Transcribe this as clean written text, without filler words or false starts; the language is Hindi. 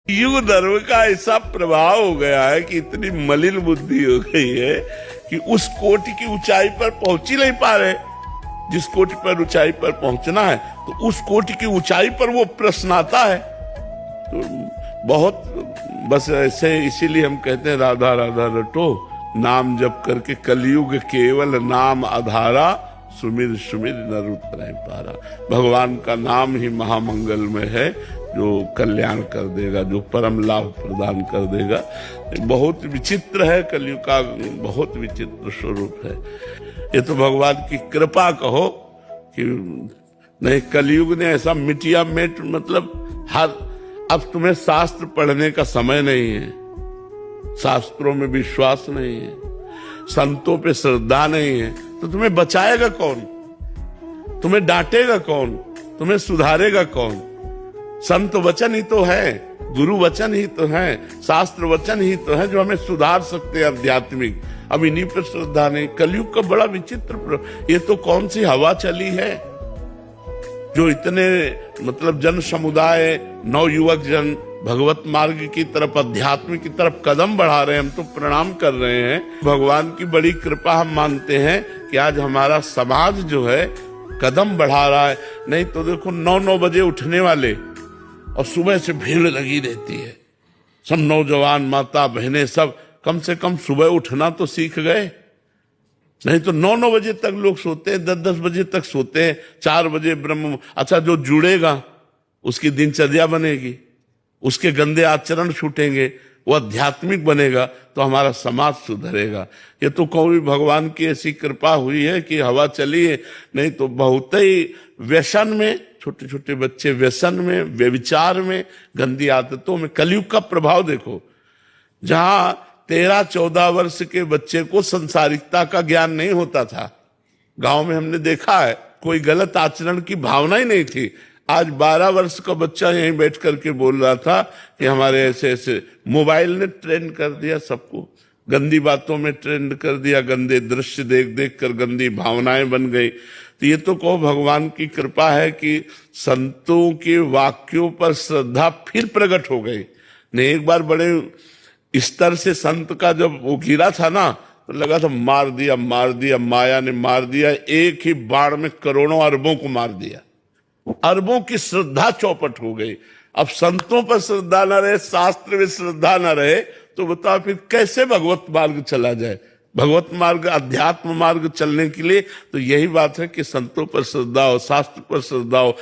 युग धर्म का ऐसा प्रभाव हो गया है कि इतनी मलिन बुद्धि हो गई है कि उस कोटि की ऊंचाई पर पहुंच ही नहीं पा रहे। जिस कोटि पर ऊंचाई पर पहुंचना है तो उस कोटि की ऊंचाई पर वो प्रश्न आता है। तो बहुत बस ऐसे, इसीलिए हम कहते हैं राधा राधा रटो, नाम जप करके कलयुग केवल नाम आधारा, सुमिर सुमिर नर उतरै पारा। भगवान का नाम ही महामंगलमय है, जो कल्याण कर देगा, जो परम लाभ प्रदान कर देगा। बहुत विचित्र है, कलयुग का बहुत विचित्र स्वरूप है। ये तो भगवान की कृपा कहो कि नहीं, कलयुग ने ऐसा मिटिया मेट, मतलब अब तुम्हें शास्त्र पढ़ने का समय नहीं है, शास्त्रों में विश्वास नहीं है, संतों पे श्रद्धा नहीं है, तो तुम्हें बचाएगा कौन? तुम्हें डांटेगा कौन? तुम्हें सुधारेगा कौन? संत वचन ही तो है, गुरु वचन ही तो है, शास्त्र वचन ही तो है जो हमें सुधार सकते हैं आध्यात्मिक। अब इन्हीं पर श्रद्धा नहीं। कलयुग का बड़ा विचित्र, ये तो कौन सी हवा चली है जो इतने मतलब जन समुदाय, नवयुवक जन भगवत मार्ग की तरफ, अध्यात्म की तरफ कदम बढ़ा रहे हैं। हम तो प्रणाम कर रहे हैं। भगवान की बड़ी कृपा हम मानते हैं कि आज हमारा समाज जो है कदम बढ़ा रहा है। नहीं तो देखो 9-9 बजे उठने वाले और सुबह से भीड़ लगी रहती है। सब नौजवान माता बहनें सब कम से कम सुबह उठना तो सीख गए। नहीं तो 9-9 बजे तक लोग सोते हैं, 10-10 बजे तक सोते हैं, 4 बजे ब्रह्म। अच्छा, जो जुड़ेगा उसकी दिनचर्या बनेगी, उसके गंदे आचरण छूटेंगे, वो आध्यात्मिक बनेगा तो हमारा समाज सुधरेगा। ये तो कोई भगवान की ऐसी कृपा हुई है कि हवा चली है। नहीं तो बहुत ही व्यसन में, छोटे छोटे बच्चे व्यसन में, व्यभिचार में, गंदी आदतों में। कलयुग का प्रभाव देखो, जहां 13-14 वर्ष के बच्चे को संसारिकता का ज्ञान नहीं होता था, गांव में हमने देखा है, कोई गलत आचरण की भावना ही नहीं थी। आज 12 वर्ष का बच्चा यहीं बैठ करके बोल रहा था कि हमारे ऐसे ऐसे मोबाइल ने ट्रेंड कर दिया, सबको गंदी बातों में ट्रेंड कर दिया, गंदे दृश्य देख देख कर गंदी भावनाएं बन गई। तो ये तो कहो भगवान की कृपा है कि संतों के वाक्यों पर श्रद्धा फिर प्रकट हो गई। नहीं, एक बार बड़े स्तर से संत का जब वो गिरा था ना, तो लगा था मार दिया, माया ने मार दिया, एक ही बाण में करोड़ों अरबों को मार दिया। अरबों की श्रद्धा चौपट हो गई। अब संतों पर श्रद्धा न रहे, शास्त्र में श्रद्धा न रहे, तो बताओ फिर कैसे भगवत मार्ग चला जाए? भगवत मार्ग, अध्यात्म मार्ग चलने के लिए तो यही बात है कि संतों पर श्रद्धा हो, शास्त्र पर श्रद्धा हो।